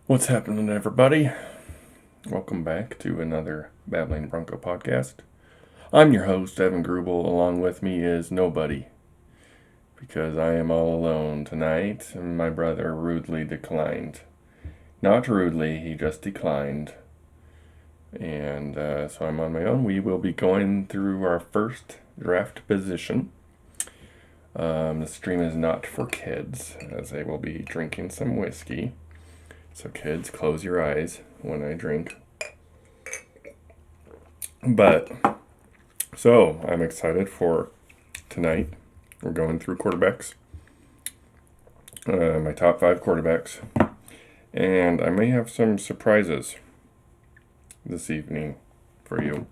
What's happening, everybody? Welcome back to another Babbling Bronco podcast. I'm your host, Evan Grubel. Along with me is nobody, because I am all alone tonight, and my brother rudely declined. Not rudely, he just declined. And so I'm on my own. We will be going through our first draft position. The stream is not for kids, as I will be drinking some whiskey. So kids, close your eyes when I drink. So I'm excited for tonight. We're going through quarterbacks. My top 5 quarterbacks. And I may have some surprises this evening for you.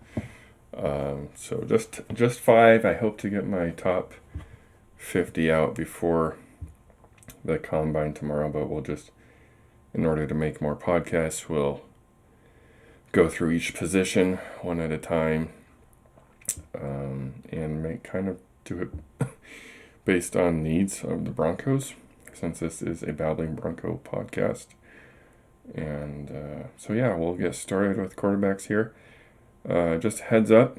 So just 5. I hope to get my top 50 out before the combine tomorrow, but we'll just, in order to make more podcasts, we'll go through each position one at a time, and do it based on needs of the Broncos, since this is a Babbling Bronco podcast. And we'll get started with quarterbacks here. Just heads up,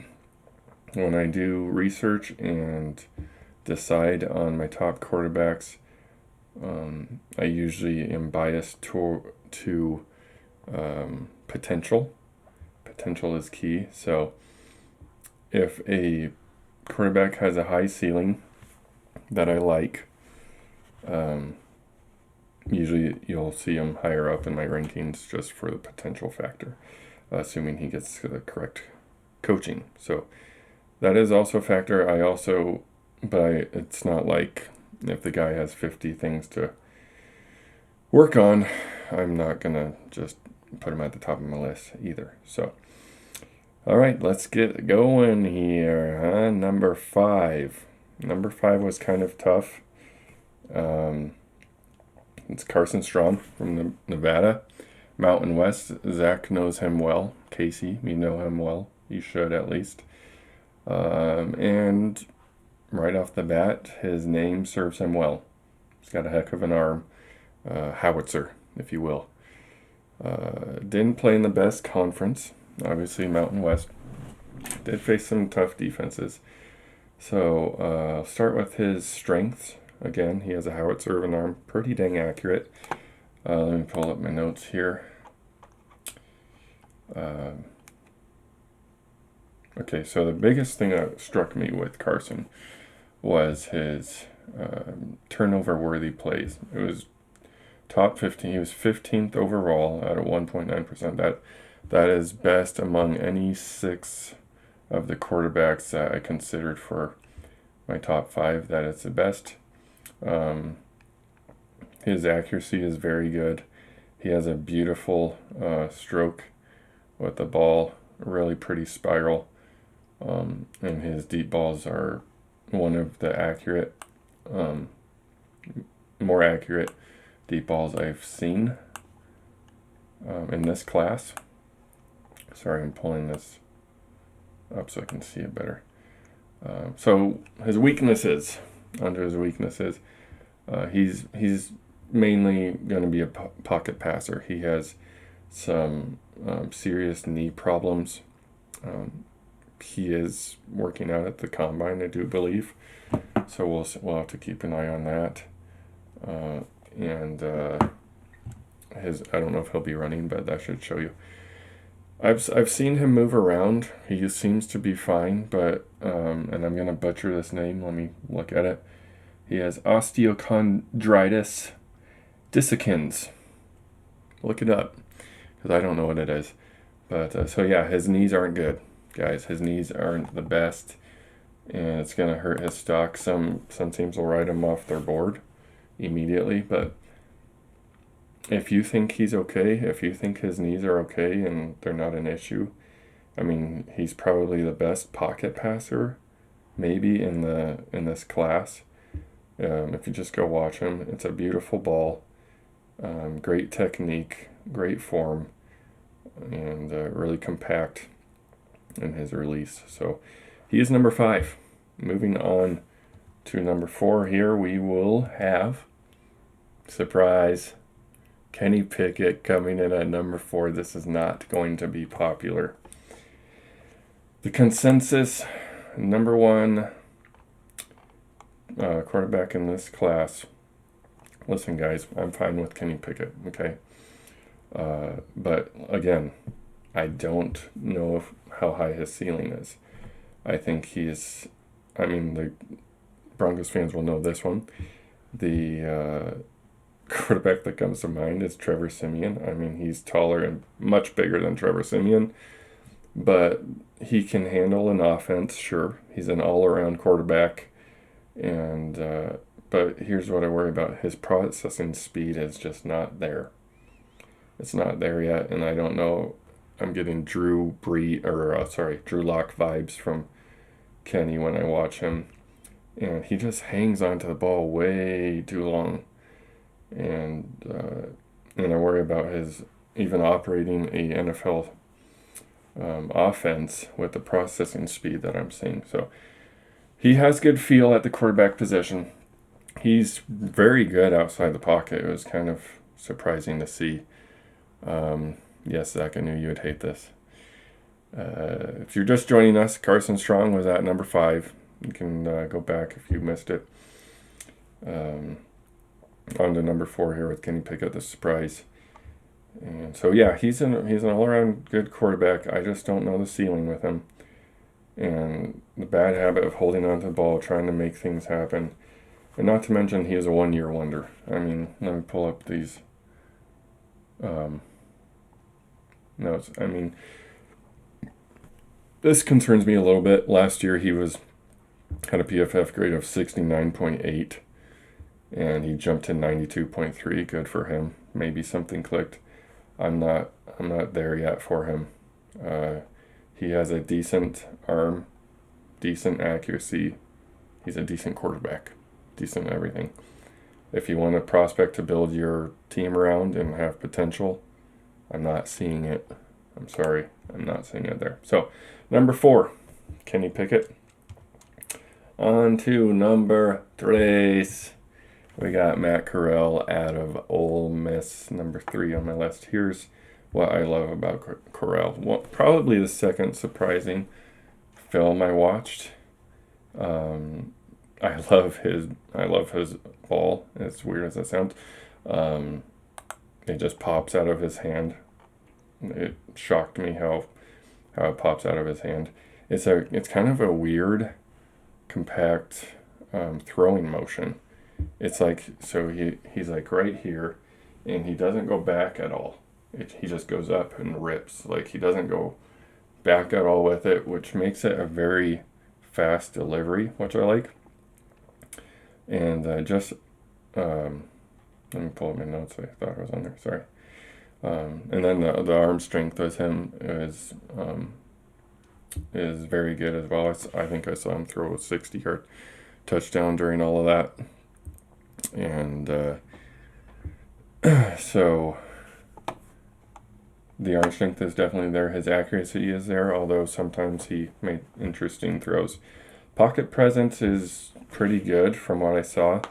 when I do research and decide on my top quarterbacks, I usually am biased to potential. Potential is key. So if a quarterback has a high ceiling that I like, usually you'll see him higher up in my rankings just for the potential factor, assuming he gets the correct coaching. So that is also a factor. It's not like if the guy has 50 things to work on, I'm not going to just put him at the top of my list either. So, all right, let's get going here. Number 5. Number 5 was kind of tough. It's Carson Strong from Nevada, Mountain West. Zach knows him well. Casey, we know him well. You should at least. And right off the bat, his name serves him well. He's got a heck of an arm. Howitzer, if you will. Didn't play in the best conference. Obviously, Mountain West. Did face some tough defenses. So, I'll start with his strengths. Again, he has a howitzer of an arm. Pretty dang accurate. Let me pull up my notes here. Okay, so the biggest thing that struck me with Carson was his turnover-worthy plays. It was top 15. He was 15th overall at a 1.9%. That is best among any 6 of the quarterbacks that I considered for my top 5. That is the best. His accuracy is very good. He has a beautiful stroke with the ball, really pretty spiral. And his deep balls are one of the more accurate deep balls I've seen in this class. Sorry, I'm pulling this up so I can see it better. So his weaknesses, he's mainly going to be a pocket passer. He has some serious knee problems. He is working out at the combine, I do believe. So we'll have to keep an eye on that. I don't know if he'll be running, but that should show you. I've seen him move around. He seems to be fine, but and I'm gonna butcher this name. Let me look at it. He has osteochondritis dissecans. Look it up, because I don't know what it is. But his knees aren't good, guys. His knees aren't the best, and it's gonna hurt his stock. Some teams will write him off their board immediately, but if you think he's okay, if you think his knees are okay and they're not an issue, I mean, he's probably the best pocket passer maybe in this class. If you just go watch him, it's a beautiful ball, great technique, great form, and really compact in his release. So he is number 5. Moving on to number 4 here, we will have, surprise, Kenny Pickett coming in at number 4. This is not going to be popular. The consensus, number 1 quarterback in this class. Listen, guys, I'm fine with Kenny Pickett, okay? But again, I don't know how high his ceiling is. I think the Broncos fans will know this one. The quarterback that comes to mind is Trevor Siemian. I mean, he's taller and much bigger than Trevor Siemian, but he can handle an offense, sure. He's an all-around quarterback, and but here's what I worry about. His processing speed is just not there. It's not there yet, and I don't know. I'm getting Drew Lock vibes from Kenny when I watch him, and he just hangs onto the ball way too long, and I worry about his even operating a NFL offense with the processing speed that I'm seeing. So he has good feel at the quarterback position. He's very good outside the pocket. It was kind of surprising to see. Yes, Zach, I knew you would hate this. If you're just joining us, Carson Strong was at number 5. You can go back if you missed it. On to number 4 here with Kenny Pickett, the surprise. And so, yeah, he's an all-around good quarterback. I just don't know the ceiling with him. And the bad habit of holding onto the ball, trying to make things happen. And not to mention, he is a one-year wonder. I mean, let me pull up these notes. I mean, this concerns me a little bit. Last year, he had a PFF grade of 69.8, and he jumped to 92.3. Good for him. Maybe something clicked. I'm not there yet for him. He has a decent arm, decent accuracy. He's a decent quarterback, decent everything. If you want a prospect to build your team around and have potential, I'm not seeing it. I'm sorry, I'm not seeing it there. So, number 4, Kenny Pickett. On to number 3. We got Matt Corral out of Ole Miss, number 3 on my list. Here's what I love about Corral. Well, probably the second surprising film I watched. I love his ball. As weird as that sounds, it just pops out of his hand. It shocked me how it pops out of his hand. It's kind of a weird, compact throwing motion. It's like, so he's like right here, and he doesn't go back at all. He just goes up and rips. Like, he doesn't go back at all with it, which makes it a very fast delivery, which I like. And let me pull up my notes. I thought it was on there. Sorry. And then the arm strength with him is very good as well. I think I saw him throw a 60-yard touchdown during all of that. And so the arm strength is definitely there. His accuracy is there, although sometimes he made interesting throws. Pocket presence is pretty good from what I saw,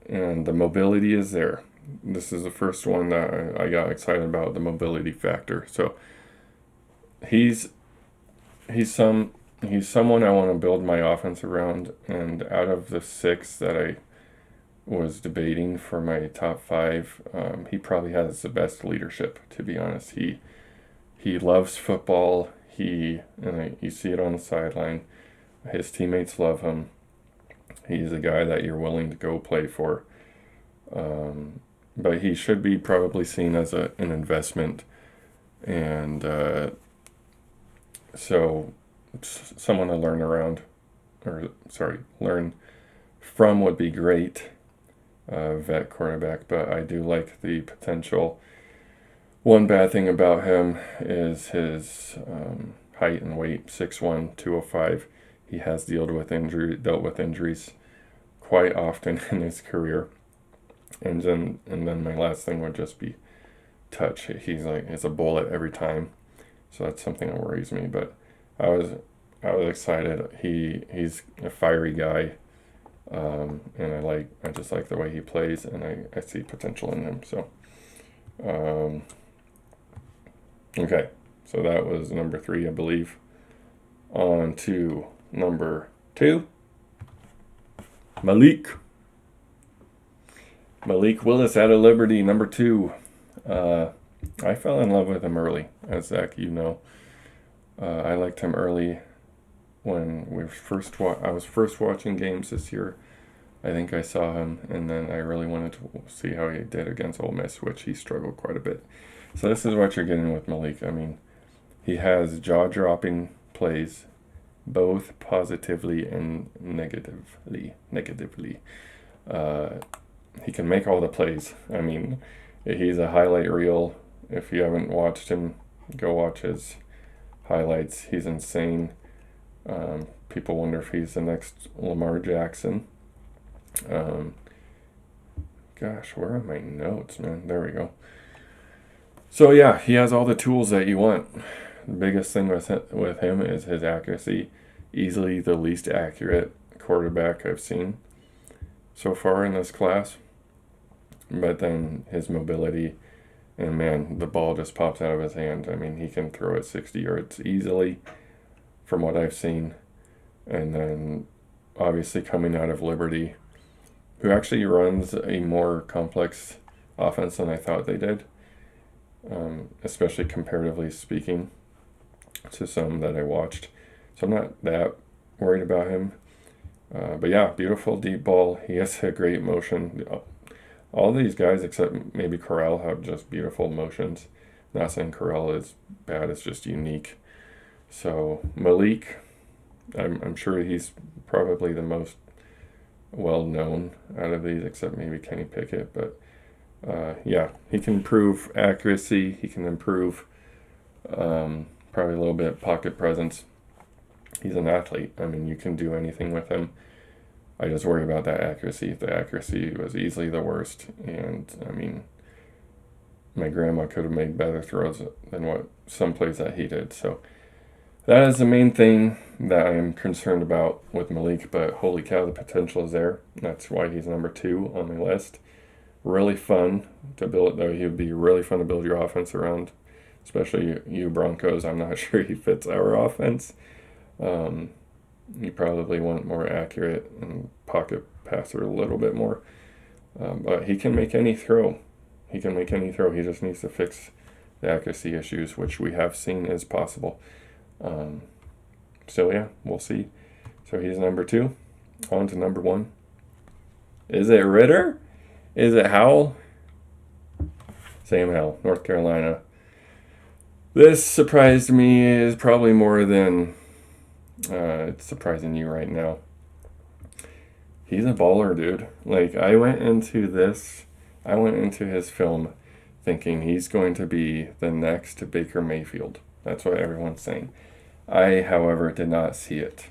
and the mobility is there. This is the first one that I got excited about, the mobility factor. So he's someone I want to build my offense around, and out of the 6 that I was debating for my top 5, he probably has the best leadership, to be honest. He loves football. You see it on the sideline. His teammates love him. He's a guy that you're willing to go play for. But he should be probably seen as an investment. And so someone to learn from would be great. Vet quarterback, but I do like the potential. One bad thing about him is his height and weight, 6'1", 205. He has dealt with injuries quite often in his career. And then my last thing would just be touch. It's a bullet every time. So that's something that worries me. But I was excited. He's a fiery guy. And I just like the way he plays, and I see potential in him. So Um, okay, so that was number 3, I believe. On to number 2, Malik. Malik Willis out of Liberty, number 2. I fell in love with him early, as Zach, you know. I liked him early when I was first watching games this year. I think I saw him, and then I really wanted to see how he did against Ole Miss, which he struggled quite a bit. So this is what you're getting with Malik. I mean, he has jaw-dropping plays, both positively and negatively. He can make all the plays. I mean, he's a highlight reel. If you haven't watched him, go watch his highlights. He's insane. People wonder if he's the next Lamar Jackson. Gosh, where are my notes, man? There we go. So yeah, he has all the tools that you want. The biggest thing with him is his accuracy. Easily the least accurate quarterback I've seen so far in this class. But then his mobility, and man, the ball just pops out of his hand. I mean, he can throw it 60 yards easily from what I've seen. And then obviously coming out of Liberty, who actually runs a more complex offense than I thought they did, especially comparatively speaking to some that I watched. So I'm not that worried about him. But yeah, beautiful deep ball. He has a great motion. All these guys, except maybe Corral, have just beautiful motions. Not saying Corral is bad, it's just unique. So Malik, I'm sure he's probably the most well-known out of these, except maybe Kenny Pickett. But yeah, he can improve accuracy. He can improve probably a little bit pocket presence. He's an athlete. I mean, you can do anything with him. I just worry about that accuracy. The accuracy was easily the worst. And, I mean, my grandma could have made better throws than what some plays that he did. So that is the main thing that I am concerned about with Malik. But holy cow, the potential is there. That's why he's number 2 on my list. Really fun to build, though. He would be really fun to build your offense around, especially you Broncos. I'm not sure he fits our offense. You probably want more accurate and pocket passer a little bit more. But he can make any throw. He just needs to fix the accuracy issues, which we have seen is possible. So yeah, we'll see. So he's number 2. On to number 1. Is it Ritter? Is it Howell? Sam Howell, North Carolina. This surprised me is probably more than it's surprising you right now. He's a baller, dude. Like, I went into his film thinking he's going to be the next Baker Mayfield. That's what everyone's saying. I, however, did not see it.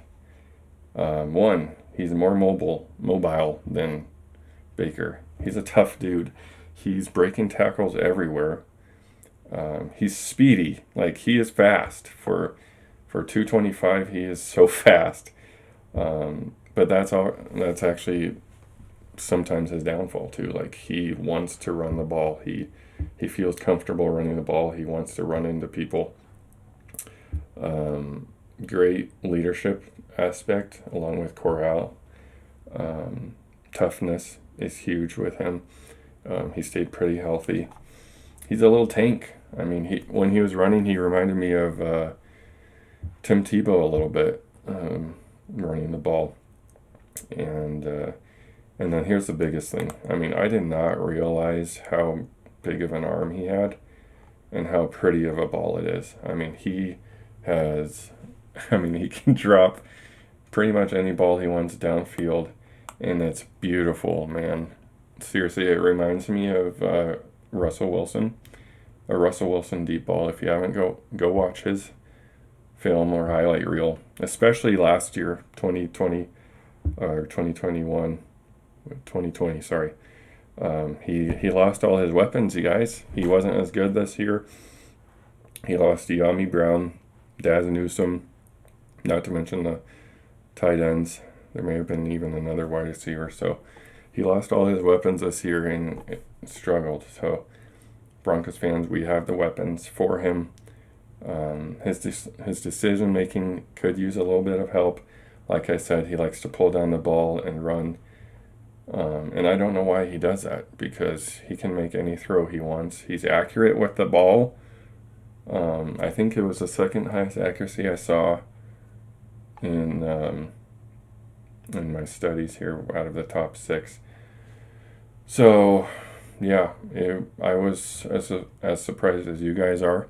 One, he's more mobile than Baker. He's a tough dude. He's breaking tackles everywhere. He's speedy. Like, he is fast. For 225, he is so fast. But that's actually sometimes his downfall too. Like, he wants to run the ball. He feels comfortable running the ball. He wants to run into people. Great leadership aspect along with Corral. Toughness is huge with him. He stayed pretty healthy. He's a little tank. I mean, when he was running, he reminded me of Tim Tebow a little bit, running the ball. And then here's the biggest thing. I mean, I did not realize how big of an arm he had and how pretty of a ball it is. I mean, he can drop pretty much any ball he wants downfield, and it's beautiful, man. Seriously, it reminds me of Russell Wilson. A Russell Wilson deep ball. If you haven't, go watch his film or highlight reel, especially last year, 2020 or 2021, 2020. Sorry, he lost all his weapons, you guys. He wasn't as good this year. He lost De'Ami Brown, Daz Newsome, not to mention the tight ends. There may have been even another wide receiver. So he lost all his weapons this year and struggled. So Broncos fans, we have the weapons for him. His decision making could use a little bit of help. Like I said, he likes to pull down the ball and run. And I don't know why he does that, because he can make any throw he wants. He's accurate with the ball. I think it was the second highest accuracy I saw in my studies here out of the top 6. So, yeah, I was as surprised as you guys are,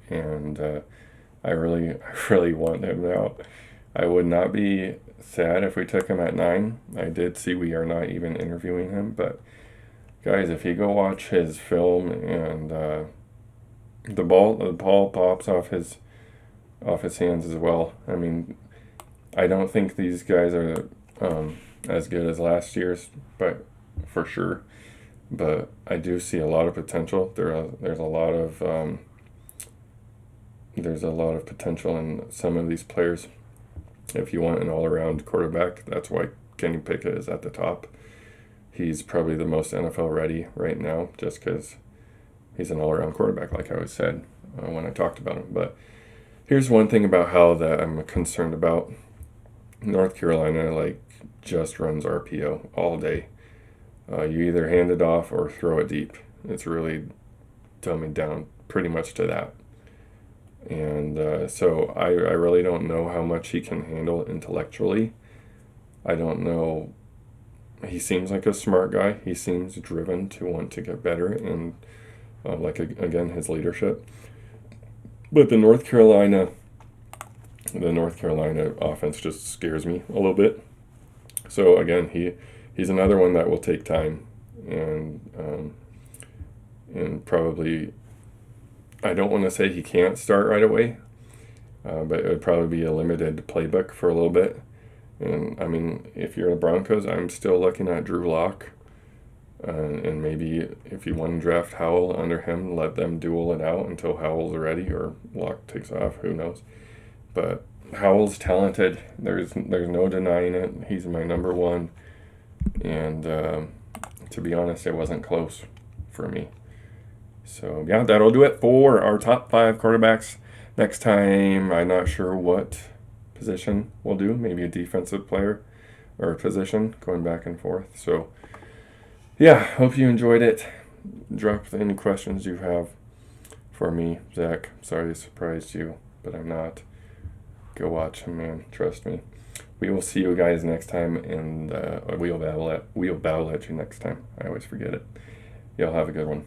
and I really want him out. I would not be sad if we took him at 9. I did see we are not even interviewing him, but guys, if you go watch his film and the ball pops off his hands as well. I mean, I don't think these guys are as good as last year's, but for sure. But I do see a lot of potential. There's a lot of potential in some of these players. If you want an all-around quarterback, that's why Kenny Pickett is at the top. He's probably the most NFL ready right now, just because he's an all-around quarterback, like I always said when I talked about him. But here's one thing about Howell that I'm concerned about. North Carolina just runs RPO all day. You either hand it off or throw it deep. It's really dumbing down pretty much to that. And so I really don't know how much he can handle intellectually. I don't know. He seems like a smart guy. He seems driven to want to get better, and again, his leadership. But the North Carolina offense just scares me a little bit. So again, he's another one that will take time, and probably, I don't want to say he can't start right away, but it would probably be a limited playbook for a little bit. And I mean, if you're the Broncos, I'm still looking at Drew Lock, and maybe if you want to draft Howell under him, let them duel it out until Howell's ready or Lock takes off. Who knows? But Howell's talented. There's no denying it. He's my number one, and to be honest, it wasn't close for me. So, yeah, that'll do it for our top 5 quarterbacks. Next time, I'm not sure what position we'll do. Maybe a defensive player or a position, going back and forth. So, yeah, hope you enjoyed it. Drop any questions you have for me, Zach. Sorry I surprised you, but I'm not. Go watch him, man. Trust me. We will see you guys next time, and we'll battle at you next time. I always forget it. Y'all have a good one.